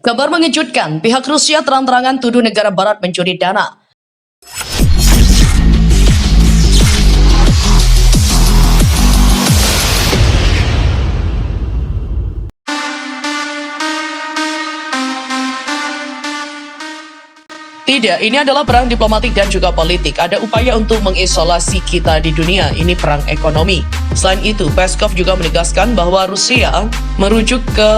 Kabar mengejutkan, pihak Rusia terang-terangan tuduh negara barat mencuri dana. Tidak, ini adalah perang diplomatik dan juga politik. Ada upaya untuk mengisolasi kita di dunia. Ini perang ekonomi. Selain itu, Peskov juga menegaskan bahwa Rusia merujuk ke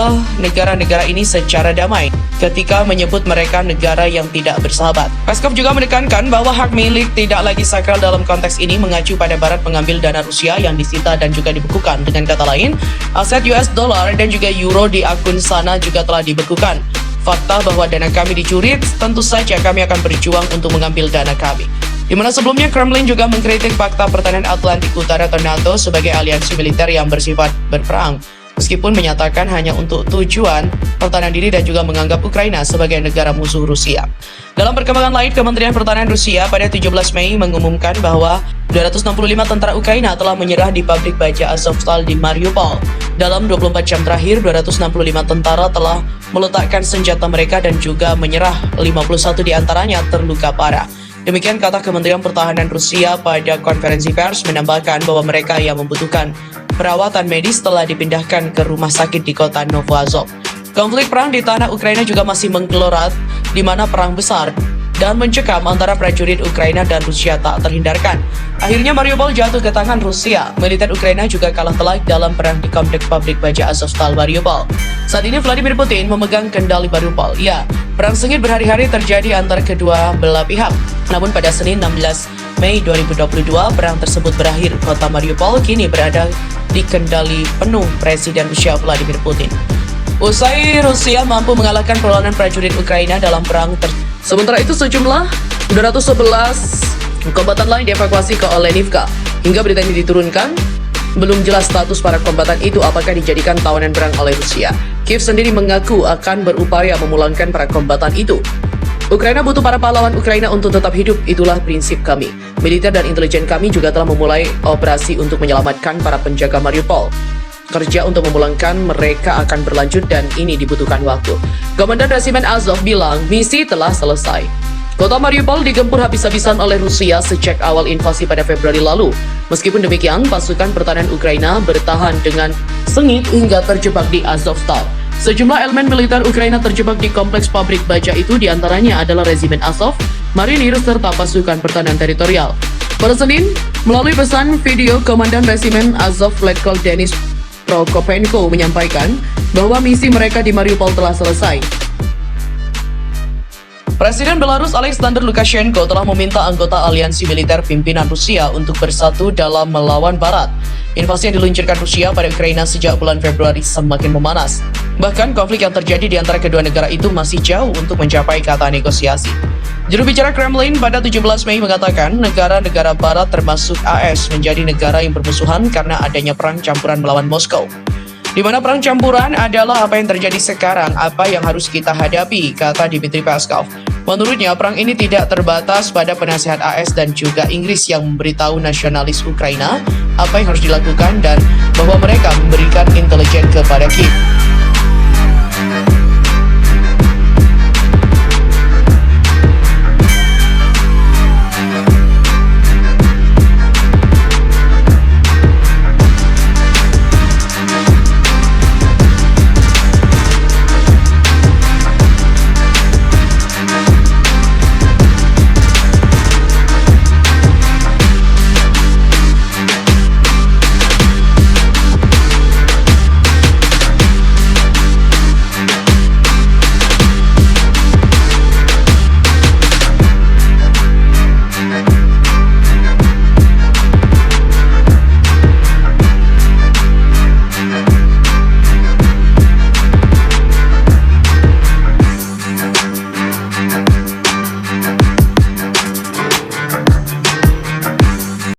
negara-negara ini secara damai ketika menyebut mereka negara yang tidak bersahabat. Peskov juga menekankan bahwa hak milik tidak lagi sakral dalam konteks ini, mengacu pada Barat mengambil dana Rusia yang disita dan juga dibekukan. Dengan kata lain, aset US dollar dan juga euro di akun sana juga telah dibekukan. Fakta bahwa dana kami dicuri, tentu saja kami akan berjuang untuk mengambil dana kami. Di mana sebelumnya Kremlin juga mengkritik Fakta Pertahanan Atlantik Utara atau NATO sebagai aliansi militer yang bersifat berperang, meskipun menyatakan hanya untuk tujuan pertahanan diri dan juga menganggap Ukraina sebagai negara musuh Rusia. Dalam perkembangan lain, Kementerian Pertahanan Rusia pada 17 Mei mengumumkan bahwa 265 tentara Ukraina telah menyerah di pabrik baja Azovstal di Mariupol. Dalam 24 jam terakhir, 265 tentara telah meletakkan senjata mereka dan juga menyerah. 51 diantaranya terluka parah. Demikian kata Kementerian Pertahanan Rusia pada konferensi pers, menambahkan bahwa mereka yang membutuhkan perawatan medis telah dipindahkan ke rumah sakit di kota Novoazov. Konflik perang di tanah Ukraina juga masih menggelora, di mana perang besar dan mencekam antara prajurit Ukraina dan Rusia tak terhindarkan. Akhirnya Mariupol jatuh ke tangan Rusia. Militer Ukraina juga kalah telak dalam perang di kompleks pabrik baja Azovstal Mariupol. Saat ini Vladimir Putin memegang kendali Mariupol. Ya, perang sengit berhari-hari terjadi antara kedua belah pihak. Namun pada Senin 16 Mei 2022, perang tersebut berakhir. Kota Mariupol kini berada di kendali penuh Presiden Rusia Vladimir Putin. Usai Rusia mampu mengalahkan perlawanan prajurit Ukraina dalam perang sementara itu sejumlah 211 kombatan lain dievakuasi ke Olenivka. Hingga berita ini diturunkan, belum jelas status para kombatan itu apakah dijadikan tawanan perang oleh Rusia. Kiev sendiri mengaku akan berupaya memulangkan para kombatan itu. Ukraina butuh para pahlawan Ukraina untuk tetap hidup, itulah prinsip kami. Militer dan intelijen kami juga telah memulai operasi untuk menyelamatkan para penjaga Mariupol. Kerja untuk memulangkan mereka akan berlanjut dan ini dibutuhkan waktu. Komandan Resimen Azov bilang misi telah selesai. Kota Mariupol digempur habis-habisan oleh Rusia sejak awal invasi pada Februari lalu. Meskipun demikian, pasukan pertahanan Ukraina bertahan dengan sengit hingga terjebak di Azovstal. Sejumlah elemen militer Ukraina terjebak di kompleks pabrik baja itu, diantaranya adalah Resimen Azov, marinir, serta pasukan pertahanan teritorial. Pada Senin, melalui pesan video, Komandan Resimen Azov Letkol Denis Prokopenko menyampaikan bahwa misi mereka di Mariupol telah selesai. Presiden Belarus Alexander Lukashenko telah meminta anggota aliansi militer pimpinan Rusia untuk bersatu dalam melawan Barat. Invasi yang diluncurkan Rusia pada Ukraina sejak bulan Februari semakin memanas. Bahkan konflik yang terjadi di antara kedua negara itu masih jauh untuk mencapai kata negosiasi. Juru bicara Kremlin pada 17 Mei mengatakan negara-negara Barat termasuk AS menjadi negara yang bermusuhan karena adanya perang campuran melawan Moskow. Di mana perang campuran adalah apa yang terjadi sekarang, apa yang harus kita hadapi, kata Dmitry Peskov. Menurutnya, perang ini tidak terbatas pada penasihat AS dan juga Inggris yang memberitahu nasionalis Ukraina apa yang harus dilakukan dan bahwa mereka memberikan intelijen kepada Kiev.